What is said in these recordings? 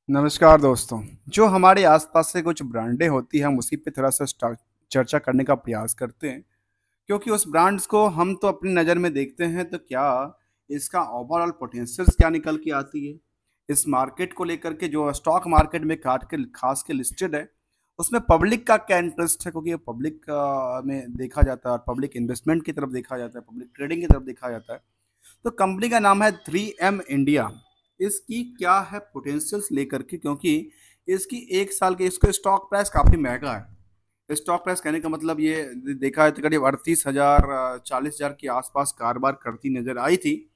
नमस्कार दोस्तों। जो हमारे आसपास से कुछ ब्रांडें होती हैं, हम उसी पे थोड़ा सा चर्चा करने का प्रयास करते हैं, क्योंकि उस ब्रांड्स को हम तो अपनी नज़र में देखते हैं, तो क्या इसका ओवरऑल पोटेंशियल्स क्या निकल के आती है, इस मार्केट को लेकर के जो स्टॉक मार्केट में काट के खास के लिस्टेड है, उसमें पब्लिक का क्या इंटरेस्ट है, क्योंकि ये पब्लिक में देखा जाता है और पब्लिक इन्वेस्टमेंट की तरफ देखा जाता है, पब्लिक ट्रेडिंग की तरफ देखा जाता है। तो कंपनी का नाम है 3M इंडिया। इसकी क्या है पोटेंशियल्स लेकर के, क्योंकि इसकी एक साल के इसका स्टॉक प्राइस काफ़ी महंगा है। स्टॉक प्राइस कहने का मतलब ये देखा है तो करीब 38,000 40,000 के आसपास कारोबार करती नजर आई थी।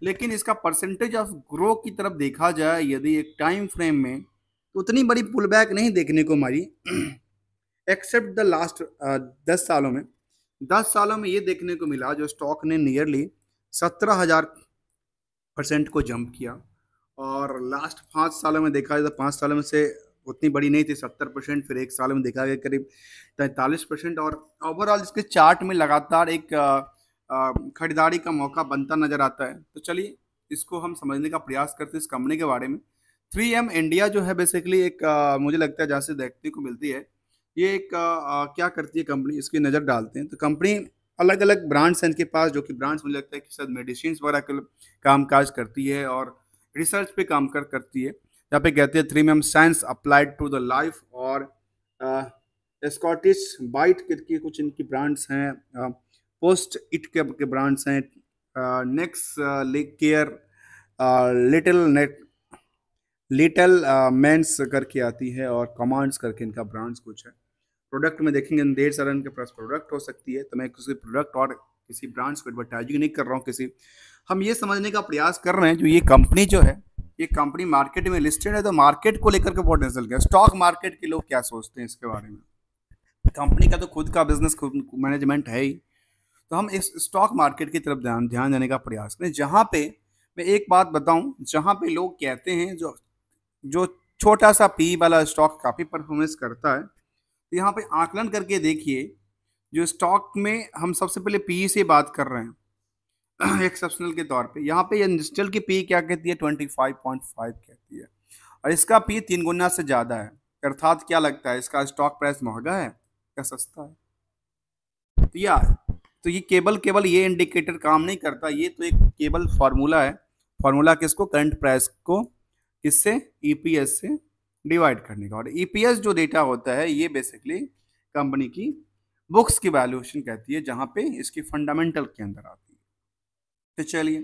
लेकिन इसका परसेंटेज ऑफ ग्रो की तरफ देखा जाए यदि एक टाइम फ्रेम में, तो उतनी बड़ी पुल बैक नहीं देखने को मिली एक्सेप्ट द लास्ट 10 सालों में। 10 सालों में ये देखने को मिला जो स्टॉक ने नियरली 17,000% को जंप किया। और लास्ट 5 सालों में देखा जाए तो 5 सालों में से उतनी बड़ी नहीं थी 70%, फिर एक साल में देखा गया करीब 43%। और ओवरऑल इसके चार्ट में लगातार एक खरीदारी का मौका बनता नजर आता है। तो चलिए इसको हम समझने का प्रयास करते हैं इस कंपनी के बारे में। 3M इंडिया जो है बेसिकली एक मुझे लगता है जहाँ से देखने को मिलती है, ये एक क्या करती है कंपनी, इसकी नज़र डालते हैं तो कंपनी अलग अलग ब्रांड्स हैं इनके पास, जो कि ब्रांड्स मुझे लगता है कि शायद मेडिसिन वगैरह के काम काज करती है और रिसर्च पे काम करती है। यहाँ पे कहते हैं 3M science applied to the life. और स्कॉटिश बाइट के कुछ इनकी ब्रांड्स हैं, पोस्ट इट के ब्रांड्स हैं, Nexcare, Littmann, Littmann करके आती है, और कमांड्स करके इनका ब्रांड्स कुछ है। प्रोडक्ट में देखेंगे ढेर सारा इनके पास प्रोडक्ट हो सकती है, तो मैं किसी प्रोडक्ट और किसी ब्रांड्स को एडवर्टाइजिंग नहीं कर रहा हूँ किसी। हम ये समझने का प्रयास कर रहे हैं जो ये कंपनी जो है, ये कंपनी मार्केट में लिस्टेड है, तो मार्केट को लेकर के पोटेंशियल क्या, स्टॉक मार्केट के लोग क्या सोचते हैं इसके बारे में। कंपनी का तो खुद का बिजनेस खुद मैनेजमेंट है ही। तो हम इस स्टॉक मार्केट की तरफ ध्यान ध्यान देने का प्रयास करें, जहाँ पे मैं एक बात बताऊं, जहाँ पे लोग कहते हैं जो जो छोटा सा पी वाला स्टॉक काफ़ी परफॉर्मेंस करता है, तो यहाँ पे आकलन करके देखिए। जो स्टॉक में हम सबसे पहले पी से बात कर रहे हैं एक्सेप्शनल के तौर पे, यहाँ पे इंडस्ट्रियल की पी क्या कहती है, 25.5 कहती है, और इसका पी 3 गुना से ज़्यादा है। अर्थात क्या लगता है, इसका स्टॉक प्राइस महंगा है या सस्ता है। तो यार, तो ये केवल केवल ये इंडिकेटर काम नहीं करता, ये तो एक केवल फार्मूला है। फार्मूला किसको, करंट प्राइस को किससे, ईपीएस से डिवाइड करने का। और ईपीएस जो डेटा होता है ये बेसिकली कंपनी की बुक्स की वैल्यूएशन कहती है, जहां पे इसकी फंडामेंटल के अंदर आती है। तो चलिए,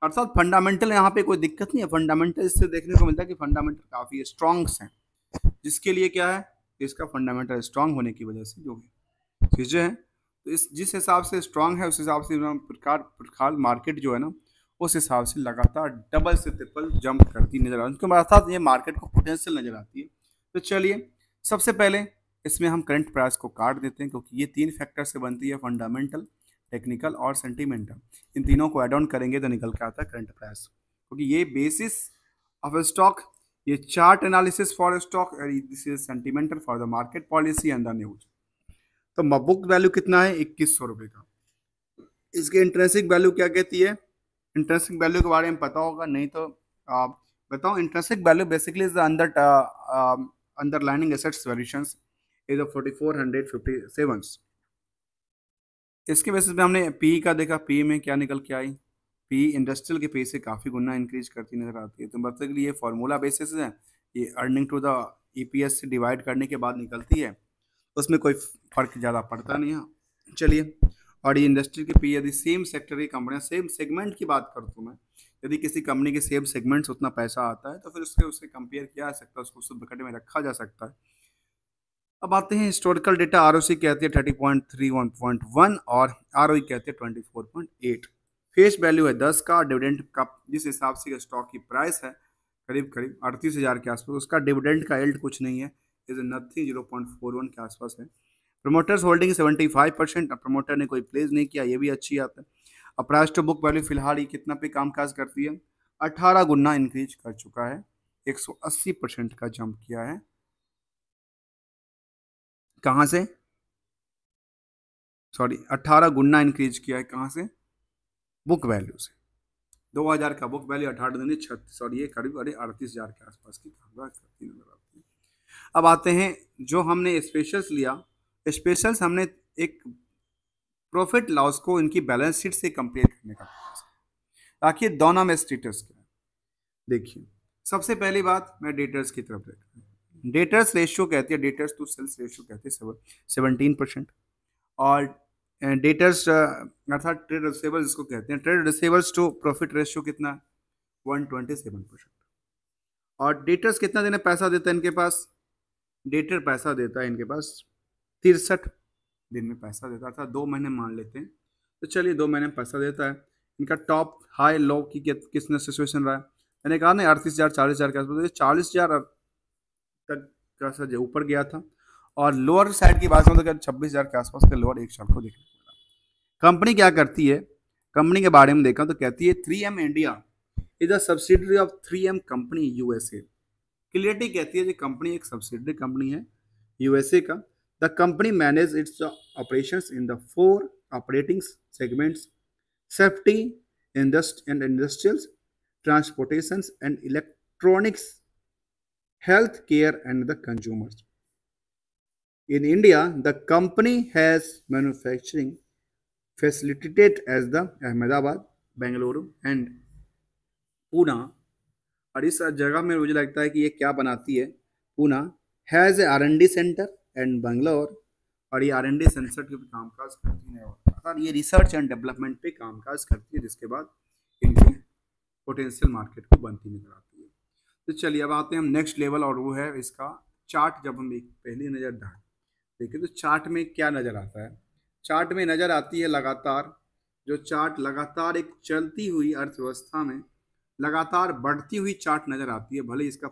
अर्थात फंडामेंटल यहाँ पे कोई दिक्कत नहीं है। फंडामेंटल इससे देखने को मिलता है कि फंडामेंटल काफ़ी स्ट्रॉन्ग्स हैं, जिसके लिए क्या है, इसका फंडामेंटल स्ट्रांग होने की वजह से जो भी चीज़ें हैं, तो इस जिस हिसाब से स्ट्रांग है उस हिसाब से प्रकार प्रकार मार्केट जो है ना, उस हिसाब से लगातार डबल से ट्रिपल जंप करती नजर आती है, उसके अर्थात ये मार्केट को पोटेंशियल नजर आती है। तो चलिए, सबसे पहले इसमें हम करंट प्राइस को काट देते हैं, क्योंकि ये 3 फैक्टर से बनती है, फंडामेंटल, टेक्निकल और सेंटिमेंटल। इन तीनों को एड ऑन करेंगे तो निकल के आता है करंट प्राइस, क्योंकि ये बेसिस ऑफ स्टॉक, ये chart analysis for stock, this is sentimental for the market policy and the news. तो बुक वैल्यू कितना है, 2100 रुपये का। इसकी इंट्रेंसिक वैल्यू क्या कहती है, इंट्रेंसिक वैल्यू के बारे में पता होगा, नहीं तो आप बताओ। Intrinsic value basically is the underlining assets variations is 4457। इसके बेसिस पे हमने पी का देखा, पी में क्या निकल के आई, पी इंडस्ट्रियल के पे से काफ़ी गुना इंक्रीज करती नजर आती है। तो मतलब ये फॉर्मूला बेसिस है, ये अर्निंग टू द ईपीएस से डिवाइड करने के बाद निकलती है, उसमें कोई फर्क ज़्यादा पड़ता नहीं है। चलिए, और ये इंडस्ट्री की पी, यदि सेम सेक्टर की कंपनियां, सेम सेगमेंट की बात करता हूँ मैं, यदि किसी कंपनी के सेम सेगमेंट से उतना पैसा आता है तो फिर उससे उससे कंपेयर किया जा सकता है, उसको उस बकेट में रखा जा सकता है। अब आते हैं हिस्टोरिकल डेटा। आरओसी कहती है 30.31.1 और आरओई कहते हैं 24.8। फेस वैल्यू है 10 का, डिविडेंड का जिस हिसाब से स्टॉक की प्राइस है करीब करीब 38,000 के आसपास, उसका डिविडेंड का एल्ड कुछ नहीं है, इज नथिंग, 0.41 के आसपास है। प्रमोटर्स होल्डिंग 75%, अब प्रमोटर ने कोई प्लेस नहीं किया, ये भी अच्छी बात है। अब प्राइस टू बुक वैल्यू फिलहाल ये कितना पे काम काज करती है, 18 गुना इंक्रीज कर चुका है, 180% का जंप किया है। कहाँ से, सॉरी 18 गुना इंक्रीज किया है, कहाँ से, बुक वैल्यू से। 2000 का बुक वैल्यू, 18 और ये करीब 38,000 के आसपास की करती नजर आती है। अब आते हैं जो हमने स्पेशल्स लिया। स्पेशल्स हमने एक प्रॉफिट लॉस को इनकी बैलेंस शीट से कंपेयर करने का प्रयास किया। आखिर दोनों में स्टेटस क्या है देखिए। सबसे पहली बात मैं डेटर्स की तरफ देखता हूँ। डेटर्स रेशियो कहती है, डेटर्स टू सेल्स रेशियो कहती है 17%। और डेटर्स अर्थात ट्रेड रिसीवेबल्स जिसको कहते हैं, trade receivables to profit ratio कितना है? 127%। और डेटर्स कितना देने पैसा देता है इनके पास? डेटर पैसा देता है इनके पास 63 दिन में पैसा देता था, 2 महीने मान लेते हैं। तो चलिए 2 महीने में पैसा देता है। इनका टॉप हाई लो की किसने सिचुएशन रहा है? मैंने कहा ना 38,000 40,000 के आसपास, 40,000 तक का सर ऊपर गया था। और लोअर साइड की बात करूँ तो 26,000 के आसपास के लोअर एक साल को देखने को मिला। कंपनी क्या करती है? कंपनी के बारे में देखा तो कहती है 3M India is a subsidiary of 3M company USA. Clearly कहती है कि कंपनी एक सब्सिडरी कंपनी है यूएसए का। The company manage it's operations in the 4 operating segments: safety, industrials, transportation and electronics, health care and the consumers. In India, the company has manufacturing facilitated as the Ahmedabad, Bangalore and Pune। और इस जगह में मुझे लगता है कि ये क्या बनाती है, Poona has a R&D centre and Bangalore. और ये R&D सेंटर के कामकाज करती है, और ये रिसर्च एंड डेवलपमेंट पे कामकाज करती है, जिसके बाद इनकी पोटेंशियल मार्केट को बनती नजर आती है। तो चलिए अब आते हैं हम नेक्स्ट लेवल, और वो है इसका चार्ट। जब हम एक पहली नज़र देखिए तो चार्ट में क्या नज़र आता है? चार्ट में नज़र आती है लगातार, जो चार्ट लगातार एक चलती हुई अर्थव्यवस्था में लगातार बढ़ती हुई चार्ट नज़र आती है। भले इसका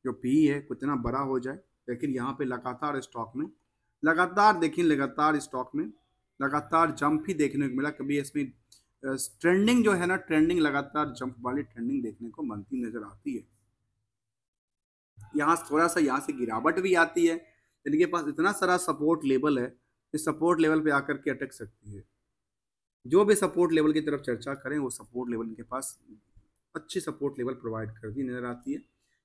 जो पी है कितना बड़ा हो जाए, लेकिन यहाँ पे लगातार स्टॉक में लगातार देखिए, लगातार स्टॉक में लगातार जंप ही देखने को मिला। कभी इसमें ट्रेंडिंग जो है ना, ट्रेंडिंग लगातार जंप वाली ट्रेंडिंग देखने को बनती नजर आती है। यहाँ थोड़ा सा यहाँ से गिरावट भी आती है, इनके पास इतना सारा सपोर्ट लेवल है, इस सपोर्ट लेवल पे आकर के अटक सकती है। जो भी सपोर्ट लेवल की तरफ चर्चा करें, वो सपोर्ट लेवल इनके पास अच्छी सपोर्ट लेवल प्रोवाइड करती नजर आती है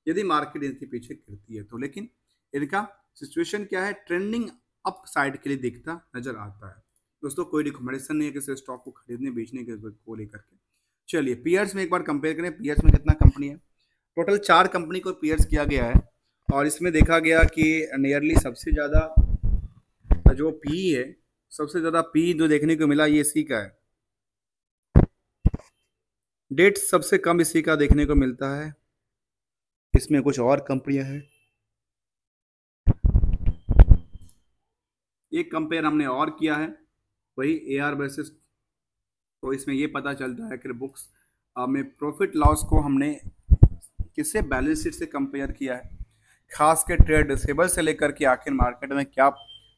यदि मार्केट इनके पीछे गिरती है तो। लेकिन इनका सिचुएशन क्या है? ट्रेंडिंग अप साइड के लिए दिखता नजर आता है। दोस्तों कोई रिकमेंडेशन नहीं है किसी स्टॉक को खरीदने बेचने के को लेकर के। चलिए पीयर्स में एक बार कंपेयर करें, पीयर्स में कितना कंपनी है? टोटल 4 कंपनी को पीयर्स किया गया है, और इसमें देखा गया कि नियरली सबसे ज़्यादा जो पी है, सबसे ज़्यादा पी जो देखने को मिला ये इसी का है। डेट सबसे कम इसी का देखने को मिलता है। इसमें कुछ और कंपनियां हैं, एक कंपेयर हमने और किया है, वही एआर बेसिस। तो इसमें ये पता चलता है कि बुक्स में प्रॉफिट लॉस को हमने किससे? बैलेंस शीट से कंपेयर किया है, खास के ट्रेड रिसीवेबल से लेकर के आखिर मार्केट में क्या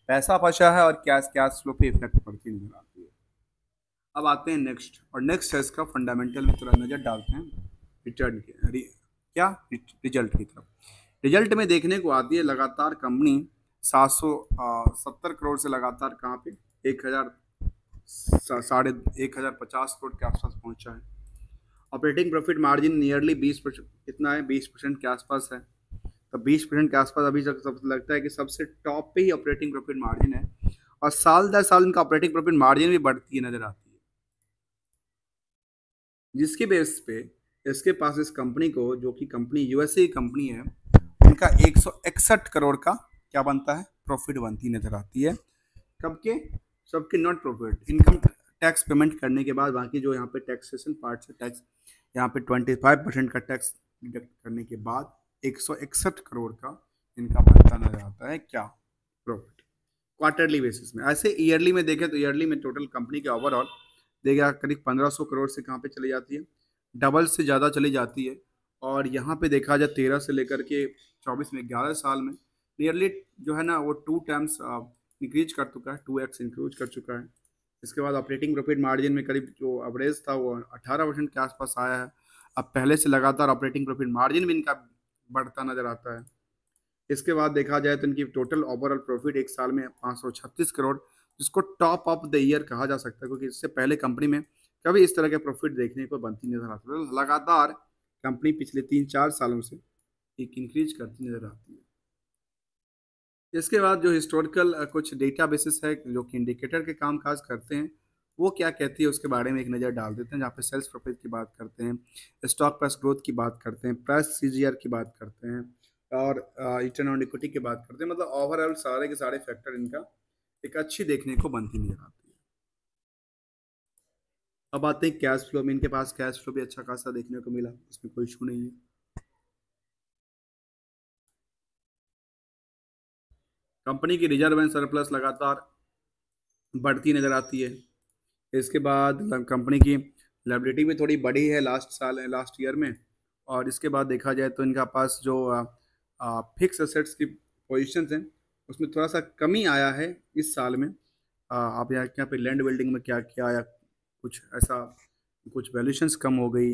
पैसा फंसा है और क्या कैश फ्लो पे इफेक्ट पड़ती नजर आती है। अब आते हैं नेक्स्ट, और नेक्स्ट है इसका फंडामेंटल में थोड़ा नज़र डालते हैं रिटर्न के क्या रिजल्ट की तरफ। रिजल्ट में देखने को आती है लगातार कंपनी 770 करोड़ से लगातार कहाँ पे 1000 साढ़े 1050 करोड़ के आसपास पहुंचा है। ऑपरेटिंग प्रॉफिट मार्जिन नियरली 20%, कितना है? 20% के आसपास है। तो 20% के आसपास अभी तक सब लगता है कि सबसे टॉप पे ही ऑपरेटिंग प्रॉफिट मार्जिन है, और साल दर साल इनका ऑपरेटिंग प्रॉफिट मार्जिन भी बढ़ती नजर आती है, जिसके बेस पे इसके पास इस कंपनी को, जो कि कंपनी यूएसए की कंपनी है, उनका 161 करोड़ का क्या बनता है? प्रॉफिट बनती नजर आती है। कब के? सबके not profit, income tax payment करने के बाद बाकी जो यहाँ पे टैक्सेशन पार्ट से टैक्स, यहाँ पे 25% का टैक्स डिडक्ट करने के बाद 161 करोड़ का इनका बनता नजर आता है क्या? प्रॉफिट क्वार्टरली बेसिस में। ऐसे ईयरली में देखें तो ईयरली में टोटल कंपनी के ओवरऑल देखिए करीब 1500 करोड़ से कहाँ पे चली जाती है? डबल से ज़्यादा चली जाती है। और यहाँ पे देखा जाए 13 से लेकर के 24 में 11 साल में नियरली जो है ना वो 2 टाइम्स इंक्रीज कर चुका है, 2x इंक्रीज कर चुका है। इसके बाद ऑपरेटिंग प्रॉफिट मार्जिन में करीब जो एवरेज था वो 18% के आसपास आया है। अब पहले से लगातार ऑपरेटिंग प्रॉफिट मार्जिन भी इनका बढ़ता नजर आता है। इसके बाद देखा जाए तो इनकी टोटल ओवरऑल प्रॉफिट एक साल में 536 करोड़, जिसको टॉप ऑफ द ईयर कहा जा सकता है, क्योंकि इससे पहले कंपनी में कभी इस तरह के प्रॉफिट देखने को बनती नजर आती है। लगातार कंपनी पिछले 3-4 सालों से एक इंक्रीज करती नजर आती है। इसके बाद जो हिस्टोरिकल कुछ डेटा बेसिस है जो कि इंडिकेटर के काम काज करते हैं, वो क्या कहती है उसके बारे में एक नज़र डाल देते हैं। जहाँ पे सेल्स प्रॉफिट की बात करते हैं, स्टॉक प्राइस ग्रोथ की बात करते हैं, प्राइस सीजीआर की बात करते हैं, और रिटर्न ऑन इक्विटी की बात करते हैं। मतलब ओवरऑल सारे के सारे फैक्टर इनका एक अच्छी देखने को बनती नजर आती है। अब आते हैं कैश फ्लो में। इनके पास कैश फ्लो भी अच्छा खासा देखने को मिला, इसमें कोई इशू नहीं है। कंपनी की रिजर्व एंड सरप्लस लगातार बढ़ती नजर आती है। इसके बाद कंपनी की लायबिलिटी भी थोड़ी बढ़ी है लास्ट ईयर में। और इसके बाद देखा जाए तो इनका पास जो फिक्स एसेट्स की पोजीशंस हैं उसमें थोड़ा सा कमी आया है इस साल में। आप यहाँ पे लैंड बिल्डिंग में क्या किया या कुछ ऐसा, कुछ वैल्यूशंस कम हो गई।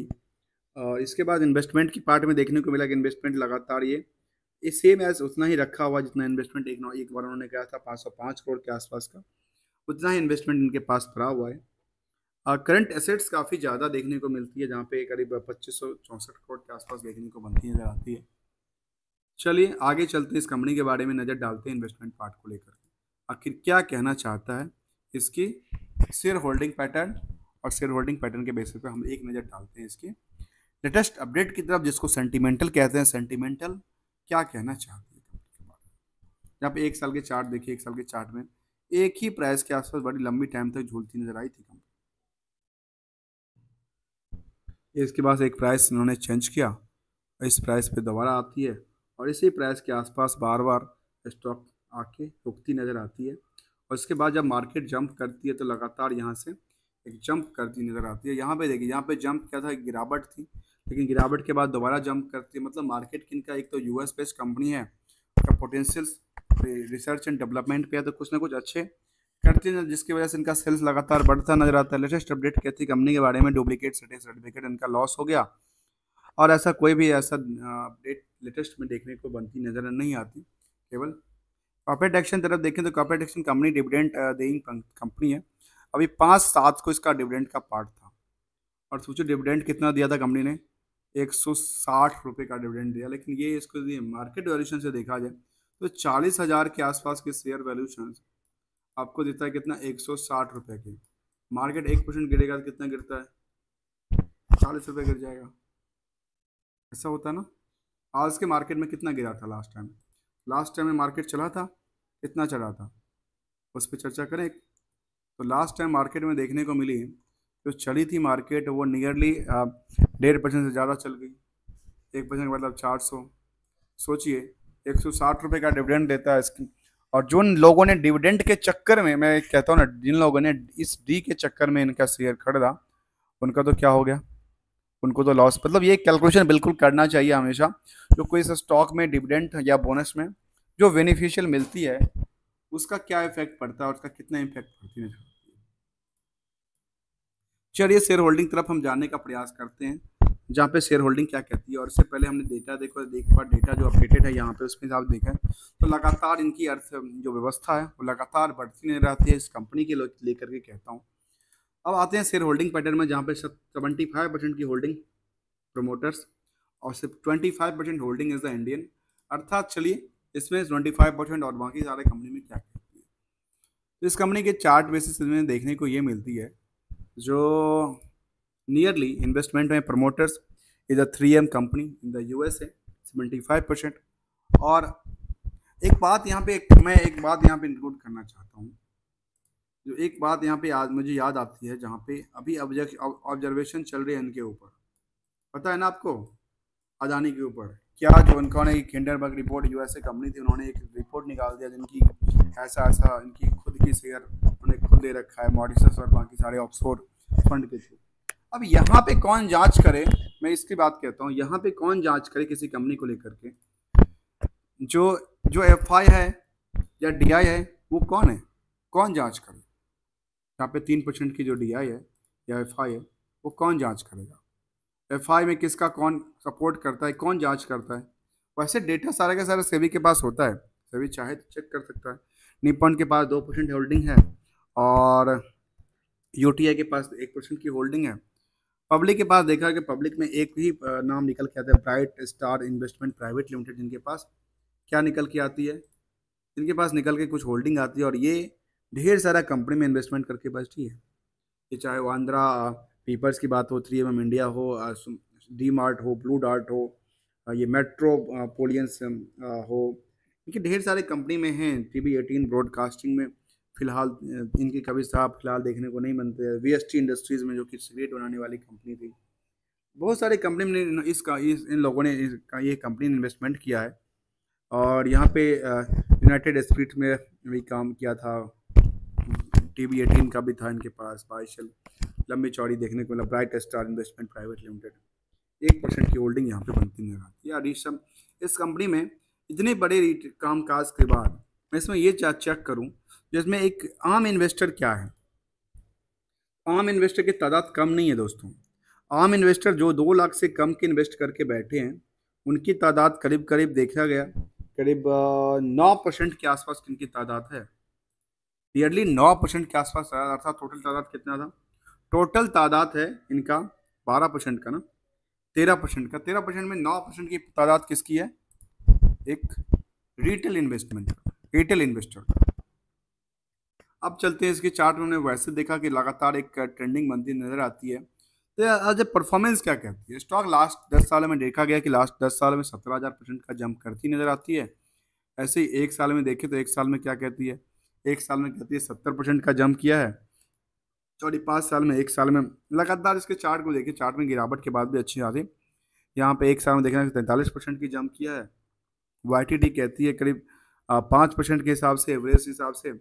इसके बाद इन्वेस्टमेंट की पार्ट में देखने को मिला कि इन्वेस्टमेंट लगातार ये सेम एज उतना ही रखा हुआ जितना इन्वेस्टमेंट एक बार उन्होंने कहा था 505 करोड़ के आसपास का, उतना ही इन्वेस्टमेंट इनके पास पड़ा हुआ है। करंट एसेट्स काफ़ी ज़्यादा देखने को मिलती है, जहाँ पे करीब 2564 के आसपास देखने को बनती नजर आती है। चलिए आगे चलते हैं, इस कंपनी के बारे में नज़र डालते हैं इन्वेस्टमेंट पार्ट को लेकर। आखिर क्या कहना चाहता है इसकी शेयर होल्डिंग पैटर्न, और शेयर होल्डिंग पैटर्न के बेसिस पे हम एक नज़र डालते हैं इसकी लेटेस्ट अपडेट की तरफ, जिसको सेंटिमेंटल कहते हैं। सेंटिमेंटल क्या कहना चाहती है कंपनी के बारे में। यहाँ पे एक साल के चार्ट देखिए, एक साल के चार्ट में एक ही प्राइस के आसपास बड़ी लंबी टाइम तक झूलती नजर आई थी कंपनी। इसके बाद एक प्राइस इन्होंने चेंज किया, इस प्राइस पे दोबारा आती है, और इसी प्राइस के आसपास बार बार स्टॉक आके रुकती नज़र आती है। और इसके बाद जब मार्केट जंप करती है तो लगातार यहाँ से एक जंप करती नज़र आती है। यहाँ पे देखिए, यहाँ पे जंप क्या था, एक गिरावट थी, लेकिन गिरावट के बाद दोबारा जंप करती है। मतलब मार्केट की इनका एक तो यूएस बेस्ड कंपनी है, उसका पोटेंशियल रिसर्च एंड डेवलपमेंट पे है, तो कुछ ना कुछ अच्छे करती है, जिसकी वजह से इनका सेल्स लगातार बढ़ता नजर आता है। लेटेस्ट अपडेट कहती है कंपनी के बारे में, डुप्लीकेट सर्टिफिकेट इनका लॉस हो गया, और ऐसा कोई भी ऐसा अपडेट लेटेस्ट में देखने को बनती नजर नहीं आती। केवल कॉर्पोरेट एक्शन तरफ देखें तो कॉर्पोरेट एक्शन कंपनी डिविडेंड देइंग कंपनी है। अभी 5/7 को इसका डिविडेंड का पार्ट था, और सोचो डिविडेंड कितना दिया था कंपनी ने, 160 रुपये का डिविडेंड दिया। लेकिन ये इसको मार्केट वैल्यूशन से देखा जाए तो 40,000 के आसपास के शेयर वैल्यूशन आपको देता है कितना, 160 रुपये के। मार्केट 1% गिरेगा तो कितना गिरता है, 40 रुपये गिर जाएगा। ऐसा होता है ना। आज के मार्केट में कितना गिरा था लास्ट टाइम में मार्केट चला था, कितना चढ़ा था, उस पर चर्चा करें। तो लास्ट टाइम मार्केट में देखने को मिली जो चली थी मार्केट, वो नियरली 1.5% से ज़्यादा चल गई। 1% मतलब 400। सोचिए 160 रुपये का डिविडेंड देता है इसकी, और जिन लोगों ने डिविडेंड के चक्कर में, मैं कहता हूँ ना, जिन लोगों ने इस डी के चक्कर में इनका शेयर खरीदा, उनका तो क्या हो गया, उनको तो लॉस। मतलब ये कैलकुलेशन बिल्कुल करना चाहिए हमेशा, जो कोई स्टॉक में डिविडेंड या बोनस में जो बेनिफिशियल मिलती है उसका क्या इफेक्ट पड़ता है और उसका कितना इफेक्ट पड़ती है। चलिए शेयर होल्डिंग तरफ हम जानने का प्रयास करते हैं, जहाँ पे शेयर होल्डिंग क्या कहती है। और इससे पहले हमने डेटा देखो, एक बार डेटा जो अपडेटेड है यहाँ पे उसमें हिसाब देखा है तो लगातार इनकी अर्थ जो व्यवस्था है वो लगातार बढ़ती नहीं रहती है, इस कंपनी के लेकर के कहता हूँ। अब आते हैं शेयर होल्डिंग पैटर्न में, जहाँ पे 75% की होल्डिंग प्रमोटर्स और सिर्फ 25% होल्डिंग इज द इंडियन। अर्थात चलिए इसमें 25% और बाकी सारे कंपनी में क्या कहती है। तो इस कंपनी के चार्ट बेसिस में देखने को ये मिलती है, जो नियरली इन्वेस्टमेंट में promoters is a 3M company in the USA 75%। और एक बात यहाँ पे मैं एक बात यहाँ पे इंक्लूड करना चाहता हूँ, जो एक बात यहाँ पे आज मुझे याद आती है, जहाँ पे अभी ऑब्जर्वेशन चल रही है इनके ऊपर, पता है ना आपको, अदानी के ऊपर। क्या जो उन्होंने एक हिंडनबर्ग रिपोर्ट, यूएसए कंपनी थी, उन्होंने एक रिपोर्ट निकाल दिया जिनकी ऐसा ऐसा इनकी खुद की शेयर उन्होंने खुद ले रखा है मॉरिशस और बाकी सारे ऑफशोर फंड के थ्रू। अब यहाँ पे कौन जांच करे, मैं इसकी बात कहता हूँ, यहाँ पे कौन जांच करे किसी कंपनी को लेकर के, जो जो एफआई है या डीआई है, वो कौन है, कौन जांच करे। यहाँ पे 3% की जो डीआई है या एफआई है, वो कौन जांच करेगा। एफआई में किसका कौन सपोर्ट करता है, कौन जांच करता है। वैसे डेटा सारा का सारा सेबी के पास होता है, सेबी चाहे तो चेक कर सकता है। निपन के पास 2% होल्डिंग है, और यूटीआई के पास 1% की होल्डिंग है। पब्लिक के पास देखा कि पब्लिक में एक ही नाम निकल के आता है, bright star investment private limited, जिनके पास क्या निकल के आती है, इनके पास निकल के कुछ होल्डिंग आती है और ये ढेर सारा कंपनी में इन्वेस्टमेंट करके बैठी है। ये चाहे वो आंध्रा पीपर्स की बात हो, 3M इंडिया हो, डी मार्ट हो, ब्लू डार्ट हो, ये मेट्रोपोलियंस हो, इनके ढेर सारे कंपनी में हैं। TV18 ब्रॉडकास्टिंग में फिलहाल इनके कभी साहब फिलहाल देखने को नहीं बनते। VST इंडस्ट्रीज में जो कि सिगरेट बनाने वाली कंपनी थी, बहुत सारी कंपनी में इन लोगों ने ये कंपनी ने इन्वेस्टमेंट किया है। और यहाँ पे यूनाइटेड स्पिरिट में भी काम किया था। TV18 का भी था इनके पास, पार्शल लंबी चौड़ी देखने को मिला। Bright star investment private limited, 1% की होल्डिंग यहाँ पे बनती नजर आती है। यार इस कंपनी में इतने बड़े कामकाज के बाद मैं इसमें ये चेक करूँ, जिसमें एक आम इन्वेस्टर क्या है। आम इन्वेस्टर की तादाद कम नहीं है दोस्तों। आम इन्वेस्टर जो 2 लाख से कम के इन्वेस्ट करके बैठे हैं, उनकी तादाद करीब करीब देखा गया करीब 9% के आसपास इनकी तादाद है। नियरली 9% के आसपास है, अर्थात टोटल तादाद कितना था, टोटल तादाद है इनका 12% का ना, 13% का। 13% में 9% की तादाद किसकी है, एक रिटेल इन्वेस्टर। अब चलते हैं इसके चार्ट में। हमने वैसे देखा कि लगातार एक ट्रेंडिंग बनती नजर आती है। तो आज परफॉर्मेंस क्या कहती है, स्टॉक लास्ट 10 साल में देखा गया कि लास्ट 10 साल में 17,000% का जंप करती नजर आती है। ऐसे ही एक साल में देखें तो एक साल में क्या कहती है, एक साल में कहती है 70% का जंप किया है। और 5 साल में, एक साल में लगातार इसके चार्ट को देखिए, चार्ट में गिरावट के बाद भी अच्छी आ रही। यहाँ पे एक साल में देखना 43% की जंप किया है। YTD कहती है करीब 5% के हिसाब से, एवरेज हिसाब से।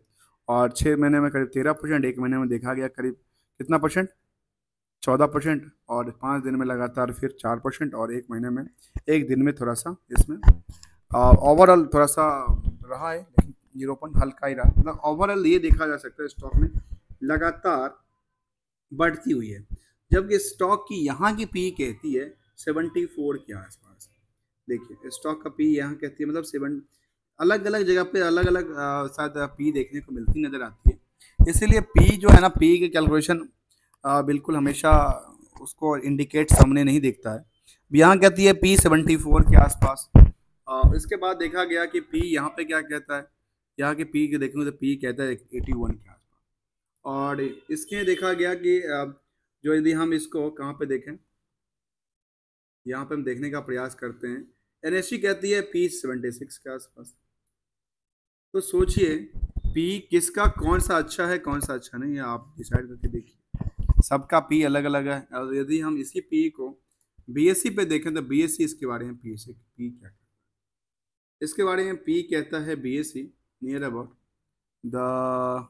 और 6 महीने में करीब 13%, एक महीने में देखा गया करीब कितना परसेंट, 14%। और 5 दिन में लगातार फिर 4%, और एक महीने में, एक दिन में थोड़ा सा इसमें ओवरऑल थोड़ा सा रहा है, लेकिन 0 हल्का ही रहा। मतलब ओवरऑल ये देखा जा सकता है स्टॉक में लगातार बढ़ती हुई है। जबकि स्टॉक की यहाँ की पी कहती है 74 के आसपास। देखिए स्टॉक का पी यहाँ कहती है, मतलब 7, अलग अलग जगह पे अलग अलग शायद पी देखने को मिलती नजर आती है। इसीलिए पी जो है ना, पी की कैलकुलेशन बिल्कुल हमेशा उसको इंडिकेट सामने नहीं देखता है। यहाँ कहती है पी 74 के आसपास। इसके बाद देखा गया कि पी यहाँ पे क्या कहता है, यहाँ के पी के देखेंगे तो पी कहता है 81 के आसपास। और इसके देखा गया कि जो यदि हम इसको कहाँ पे देखें, यहाँ पे हम देखने का प्रयास करते हैं, NSE कहती है पी 76 के आसपास। तो सोचिए पी किसका, कौन सा अच्छा है कौन सा अच्छा नहीं है, आप डिसाइड करके देखिए। सबका पी अलग अलग है। और यदि हम इसी पी को BSE पे देखें तो BSE इसके बारे में पी क्या कहता है, इसके बारे में पी कहता है BSE नियर अबाउट द,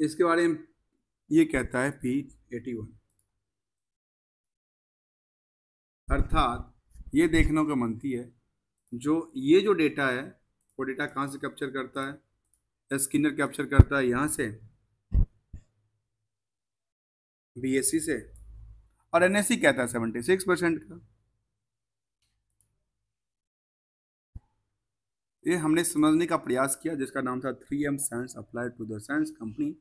इसके बारे में ये कहता है पी 81। अर्थात ये देखने को मनती है, जो ये जो डेटा है, वो डेटा कहाँ से कैप्चर करता है, स्किनर कैप्चर करता है यहाँ से, BSE से। और NSE कहता है 76% का। ये हमने समझने का प्रयास किया, जिसका नाम था 3M science applied to the science company,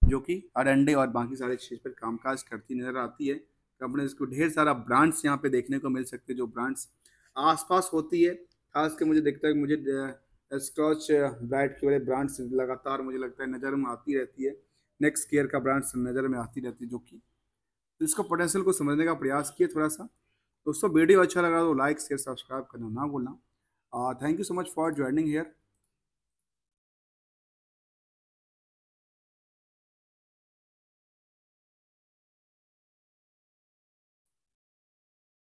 जो कि R&D और बाकी सारे चीज़ पर कामकाज करती नजर आती है। कंपनी इसको ढेर सारा ब्रांड्स यहाँ पे देखने को मिल सकते हैं, जो ब्रांड्स आसपास होती है। खास के मुझे दिखता है, मुझे स्कॉच ब्राइट के वाले ब्रांड्स लगातार मुझे लगता है नज़र में आती रहती है। नेक्स्ट केयर का ब्रांड्स नज़र में आती रहती है, जो कि तो इसको पोटेंशियल को समझने का प्रयास किए थोड़ा सा। दोस्तों वीडियो अच्छा लगा तो लाइक शेयर सब्सक्राइब करना ना भूलना। Thank you so much for joining here.